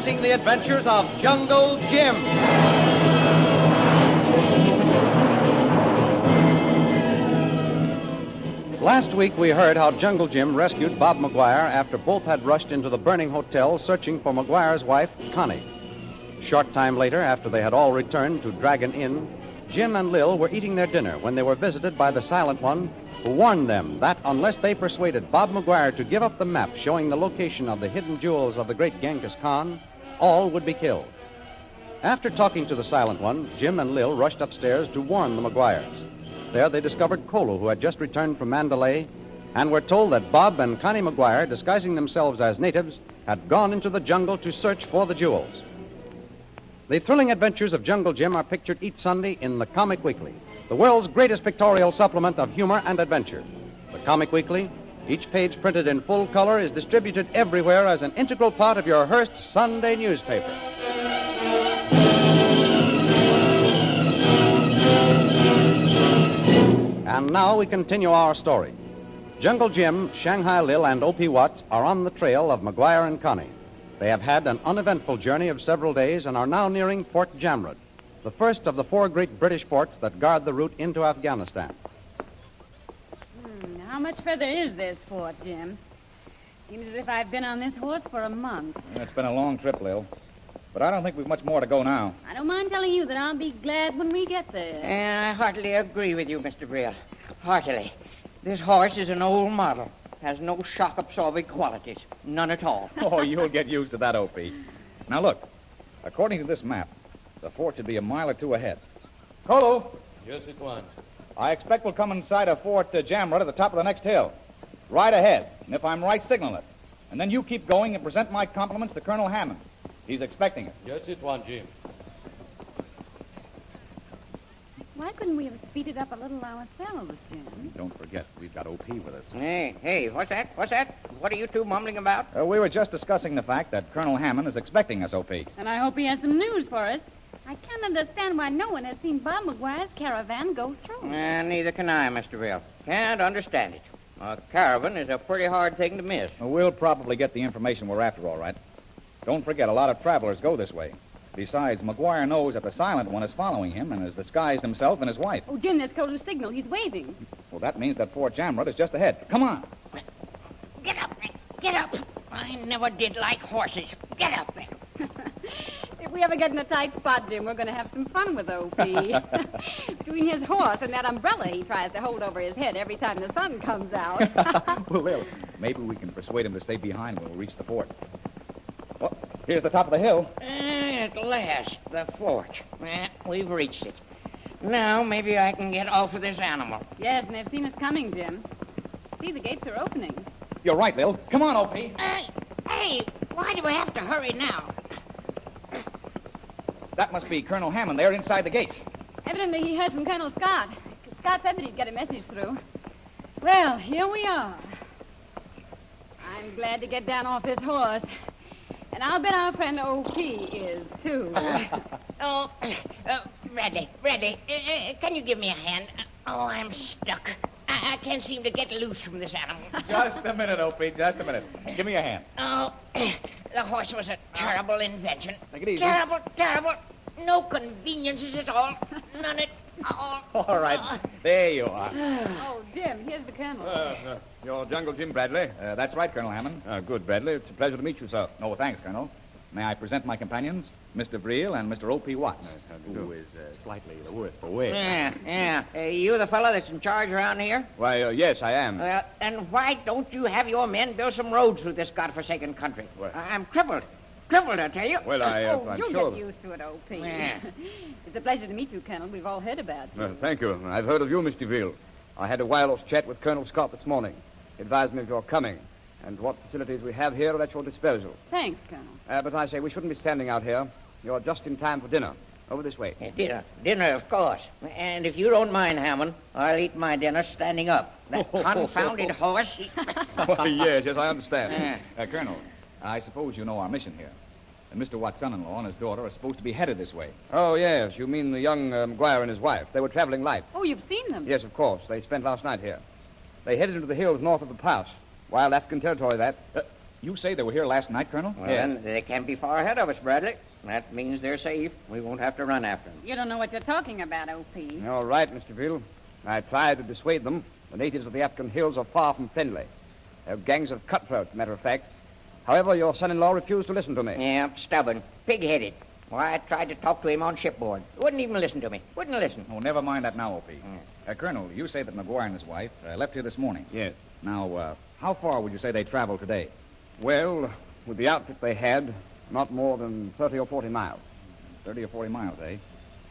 presenting the adventures of Jungle Jim. Last week we heard how Jungle Jim rescued Bob McGuire after both had rushed into the burning hotel searching for McGuire's wife, Connie. A short time later, after they had all returned to Dragon Inn, Jim and Lil were eating their dinner when they were visited by the Silent One, who warned them that unless they persuaded Bob McGuire to give up the map showing the location of the hidden jewels of the great Genghis Khan, all would be killed. After talking to the Silent One, Jim and Lil rushed upstairs to warn the McGuires. There they discovered Kolu, who had just returned from Mandalay, and were told that Bob and Connie McGuire, disguising themselves as natives, had gone into the jungle to search for the jewels. The thrilling adventures of Jungle Jim are pictured each Sunday in the Comic Weekly, the world's greatest pictorial supplement of humor and adventure. The Comic Weekly, each page printed in full color, is distributed everywhere as an integral part of your Hearst Sunday newspaper. And now we continue our story. Jungle Jim, Shanghai Lil, and O.P. Watts are on the trail of McGuire and Connie. They have had an uneventful journey of several days and are now nearing Fort Jamrud, the first of the 4 great British forts that guard the route into Afghanistan. How much further is this fort, Jim? Seems as if I've been on this horse for a month. It's been a long trip, Lil. But I don't think we've much more to go now. I don't mind telling you that I'll be glad when we get there. I heartily agree with you, Mr. Brill. Heartily. This horse is an old model. Has no shock-absorbing qualities. None at all. Oh, you'll get used to that, O.P. Now, look. According to this map, the fort should be a mile or two ahead. Kolu! Yes, it was. I expect we'll come inside of Fort Jamrud at the top of the next hill. Right ahead. And if I'm right, signal it. And then you keep going and present my compliments to Colonel Hammond. He's expecting it. Yes, it was, Jim. Why couldn't we have speeded up a little ourselves, Jim? Don't forget, we've got O.P. with us. Hey, what's that? What's that? What are you two mumbling about? We were just discussing the fact that Colonel Hammond is expecting us, O.P. And I hope he has some news for us. I can't understand why no one has seen Bob McGuire's caravan go through. Neither can I, Mr. Brill. Can't understand it. A caravan is a pretty hard thing to miss. Well, we'll probably get the information we're after, all right. Don't forget, a lot of travelers go this way. Besides, McGuire knows that the Silent One is following him and has disguised himself and his wife. Oh, Jim, that's Kolu's signal. He's waving. Well, that means that Fort Jamrud is just ahead. Come on. Get up, Nick. Get up. I never did like horses. Get up, Nick. If we ever get in a tight spot, Jim, we're going to have some fun with O.P. Between his horse and that umbrella he tries to hold over his head every time the sun comes out. Well, maybe we can persuade him to stay behind when we reach the fort. Well, here's the top of the hill. At last, the fort. We've reached it. Now maybe I can get off of this animal. Yes, and they've seen us coming, Jim. See, the gates are opening. You're right, Lil. Come on, O.P. Hey, why do we have to hurry now? That must be Colonel Hammond there inside the gates. Evidently he heard from Colonel Scott. Scott said that he'd get a message through. Well, here we are. I'm glad to get down off this horse. And I'll bet our friend O.P. is, too. Bradley, can you give me a hand? I'm stuck. I can't seem to get loose from this animal. Just a minute, O.P., just a minute. Give me a hand. The horse was a terrible invention. Take it easy. Terrible. No conveniences at all. None at all. All right. There you are. Oh, Jim, here's the colonel. You're Jungle Jim Bradley? That's right, Colonel Hammond. Good, Bradley. It's a pleasure to meet you, sir. Oh, thanks, Colonel. May I present my companions, Mr. Vreel and Mr. O.P. Watts? Who is slightly the worse for wear. Yeah. You the fellow that's in charge around here? Why, yes, I am. And why don't you have your men build some roads through this godforsaken country? Well- I'm crippled. Crippled, I tell you. Well, I'm you'll sure. get used to it, O.P. Yeah. It's a pleasure to meet you, Colonel. We've all heard about you. Thank you. I've heard of you, Mr. Veal. I had a wireless chat with Colonel Scott this morning. He advised me of your coming and what facilities we have here are at your disposal. Thanks, Colonel. But I say we shouldn't be standing out here. You're just in time for dinner. Over this way. Dinner, of course. And if you don't mind, Hammond, I'll eat my dinner standing up. That confounded horse. Well, yes, I understand. Colonel, I suppose you know our mission here. Mr. Watt's son-in-law and his daughter are supposed to be headed this way. Oh, yes. You mean the young McGuire and his wife. They were traveling light. Oh, you've seen them? Yes, of course. They spent last night here. They headed into the hills north of the pass. Wild African territory, that. You say they were here last night, Colonel? Well, then they can't be far ahead of us, Bradley. That means they're safe. We won't have to run after them. You don't know what you're talking about, O.P. All right, Mr. Veal. I tried to dissuade them. The natives of the African hills are far from friendly. They're gangs of cutthroats, matter of fact. However, your son-in-law refused to listen to me. Yeah, stubborn, pig-headed. Why, I tried to talk to him on shipboard. Wouldn't even listen to me. Wouldn't listen. Oh, never mind that now, O.P. Colonel, you say that McGuire and his wife left here this morning. Yes. Now, how far would you say they traveled today? Well, with the outfit they had, not more than 30 or 40 miles. 30 or 40 miles, eh?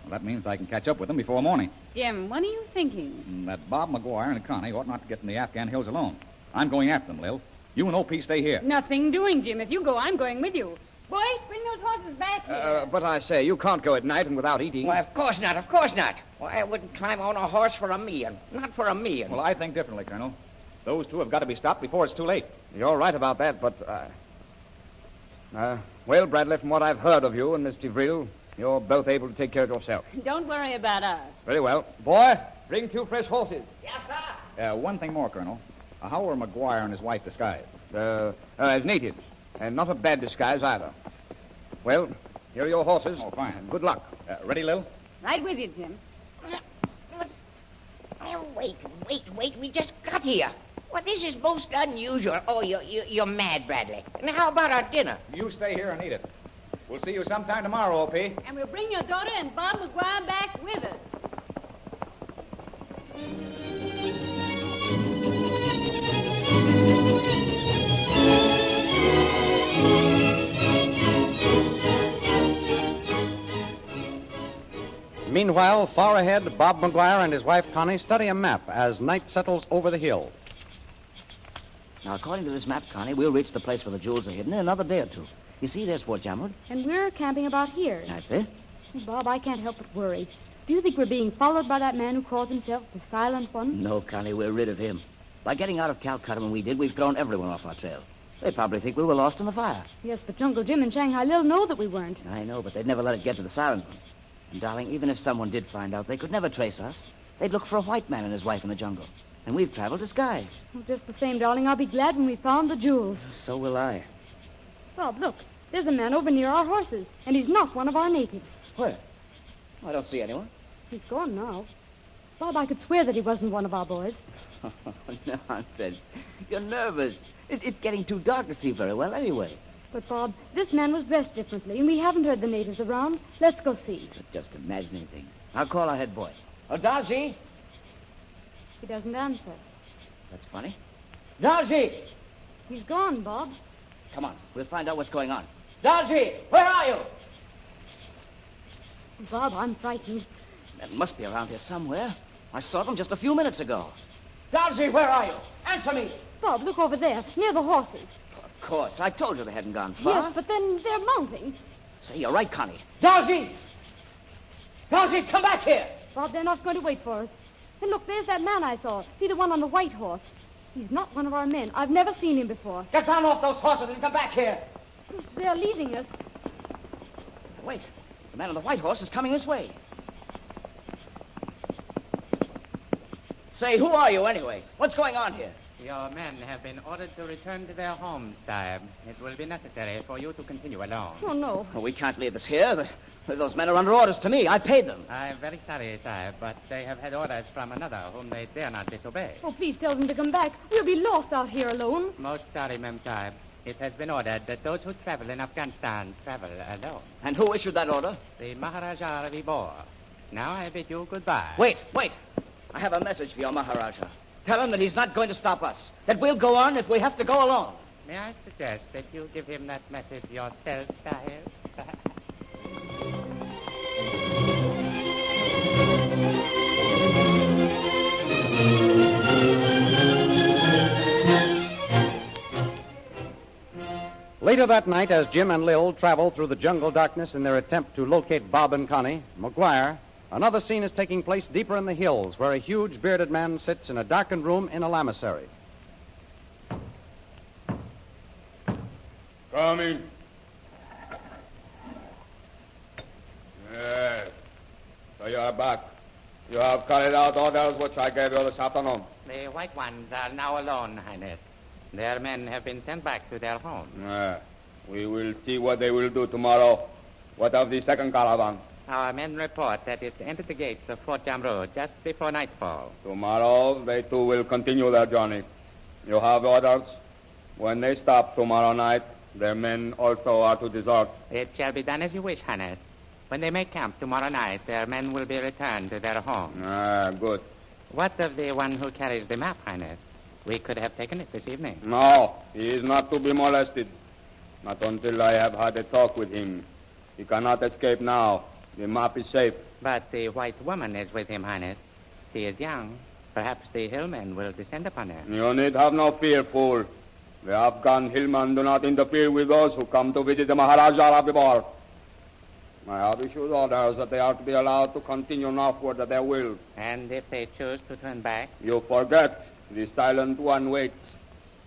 Well, that means I can catch up with them before morning. Jim, what are you thinking? That Bob McGuire and Connie ought not to get in the Afghan hills alone. I'm going after them, Lil. You and O.P. stay here. Nothing doing, Jim. If you go, I'm going with you. Boys, bring those horses back here. But I say, you can't go at night and without eating. Why, of course not, of course not. Why, I wouldn't climb on a horse for a meal. Not for a meal. Well, I think differently, Colonel. Those two have got to be stopped before it's too late. You're right about that, but... well, Bradley, from what I've heard of you and Miss DeVril, you're both able to take care of yourself. Don't worry about us. Very well. Boy, bring 2 fresh horses. Yes, sir. One thing more, Colonel. How were McGuire and his wife disguised? As natives, and not a bad disguise either. Well, here are your horses. Oh, fine. And good luck. Ready, Lil? Right with you, Jim. Oh, wait. We just got here. Well, this is most unusual. Oh, you're mad, Bradley. And how about our dinner? You stay here and eat it. We'll see you sometime tomorrow, O.P. And we'll bring your daughter and Bob McGuire back with us. Meanwhile, far ahead, Bob McGuire and his wife Connie study a map as night settles over the hill. Now, according to this map, Connie, we'll reach the place where the jewels are hidden in another day or two. You see, there's Fort Jamwood. And we're camping about here. That's it. Bob, I can't help but worry. Do you think we're being followed by that man who calls himself the Silent One? No, Connie, we're rid of him. By getting out of Calcutta when we did, we've thrown everyone off our trail. They probably think we were lost in the fire. Yes, but Jungle Jim and Shanghai Lil know that we weren't. I know, but they'd never let it get to the Silent One. And, darling, even if someone did find out, they could never trace us. They'd look for a white man and his wife in the jungle. And we've traveled disguised. Well, just the same, darling, I'll be glad when we found the jewels. So will I. Bob, look. There's a man over near our horses, and he's not one of our natives. Where? I don't see anyone. He's gone now. Bob, I could swear that he wasn't one of our boys. Nonsense. You're nervous. It's getting too dark to see very well anyway. But, Bob, this man was dressed differently, and we haven't heard the natives around. Let's go see. Just imagining things. I'll call our head boy. Oh, Darcy! He doesn't answer. That's funny. Darcy! He's gone, Bob. Come on. We'll find out what's going on. Darcy, where are you? Bob, I'm frightened. They must be around here somewhere. I saw them just a few minutes ago. Darcy, where are you? Answer me. Bob, look over there, near the horses. Of course. I told you they hadn't gone far. Yes, but then they're mounting. Say, you're right, Connie. Darcy! Darcy, come back here! Bob, they're not going to wait for us. And look, there's that man I saw. See the one on the white horse. He's not one of our men. I've never seen him before. Get down off those horses and come back here. They're leaving us. Wait. The man on the white horse is coming this way. Say, who are you anyway? What's going on here? Your men have been ordered to return to their homes, Sahib. It will be necessary for you to continue alone. Oh, no. Well, we can't leave this here. Those men are under orders to me. I paid them. I'm very sorry, Sahib, but they have had orders from another whom they dare not disobey. Oh, please tell them to come back. We'll be lost out here alone. Most sorry, Mem Sahib. It has been ordered that those who travel in Afghanistan travel alone. And who issued that order? The Maharaja of Ibor. Now I bid you goodbye. Wait. I have a message for your Maharaja. Tell him that he's not going to stop us. That we'll go on if we have to go alone. May I suggest that you give him that message yourself, Sahib? Later that night, as Jim and Lil travel through the jungle darkness in their attempt to locate Bob and Connie McGuire, another scene is taking place deeper in the hills where a huge bearded man sits in a darkened room in a lamasery. Come in. Yes. So you are back. You have carried out orders which I gave you this afternoon. The white ones are now alone, Highness. Their men have been sent back to their homes. We will see what they will do tomorrow. What of the second caravan? Our men report that it entered the gates of Fort Jamru just before nightfall. Tomorrow, they too will continue their journey. You have orders. When they stop tomorrow night, their men also are to desert. It shall be done as you wish, Highness. When they make camp tomorrow night, their men will be returned to their homes. Good. What of the one who carries the map, Highness? We could have taken it this evening. No, he is not to be molested. Not until I have had a talk with him. He cannot escape now. The map is safe. But the white woman is with him, Highness. She is young. Perhaps the hillmen will descend upon her. You need have no fear, fool. The Afghan hillmen do not interfere with those who come to visit the Maharaja of the Bar. I have issued orders that they are to be allowed to continue northward at their will. And if they choose to turn back? You forget. The silent one waits,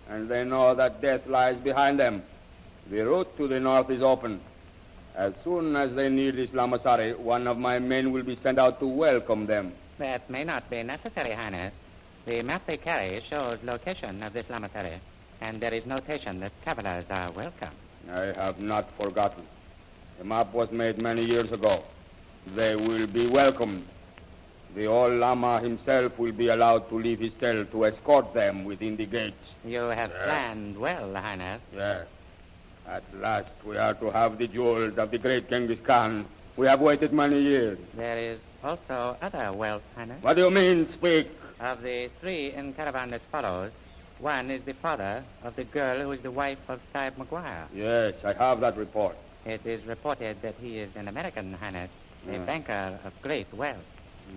and they know that death lies behind them. The route to the north is open. As soon as they near this Lamassari, one of my men will be sent out to welcome them. That may not be necessary, Highness. The map they carry shows location of this Lamassari, and there is notation that travelers are welcome. I have not forgotten. The map was made many years ago. They will be welcomed. The old Lama himself will be allowed to leave his cell to escort them within the gates. You have planned well, Highness. Yes. At last we are to have the jewels of the great Genghis Khan. We have waited many years. There is also other wealth, Highness. What do you mean, speak? Of the three in caravan that follows, one is the father of the girl who is the wife of Saib Maguire. Yes, I have that report. It is reported that he is an American, Highness, a banker of great wealth.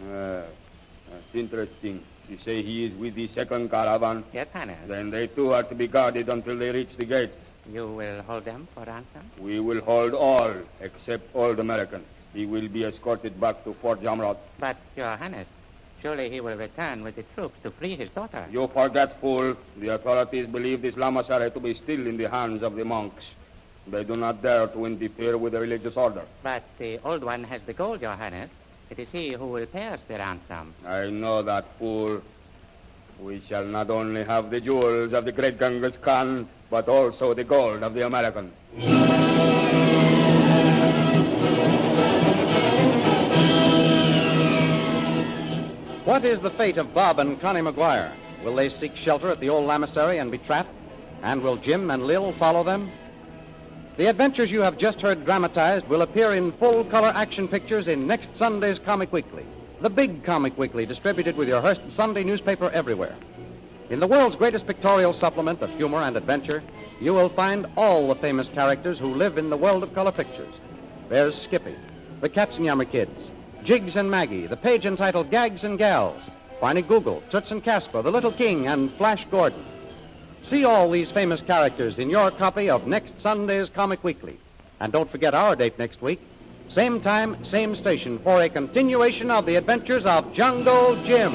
That's interesting. You say he is with the second caravan? Yes, Highness. Then they too are to be guarded until they reach the gate. You will hold them for ransom? We will hold all except old American. He will be escorted back to Fort Jamrod. But, Your Highness, surely he will return with the troops to free his daughter. You forget, fool. The authorities believe this Lamassari to be still in the hands of the monks. They do not dare to interfere with the religious order. But the old one has the gold, Your Highness. It is he who will pay us the ransom. I know that, fool. We shall not only have the jewels of the great Genghis Khan, but also the gold of the American. What is the fate of Bob and Connie Maguire? Will they seek shelter at the old Lamassari and be trapped? And will Jim and Lil follow them? The adventures you have just heard dramatized will appear in full-color action pictures in next Sunday's Comic Weekly, the big Comic Weekly distributed with your Hearst Sunday newspaper everywhere. In the world's greatest pictorial supplement of humor and adventure, you will find all the famous characters who live in the world of color pictures. There's Skippy, the Katzenjammer Kids, Jiggs and Maggie, the page entitled Gags and Gals, Barney Google, Toots and Casper, the Little King, and Flash Gordon. See all these famous characters in your copy of next Sunday's Comic Weekly. And don't forget our date next week, same time, same station, for a continuation of the adventures of Jungle Jim.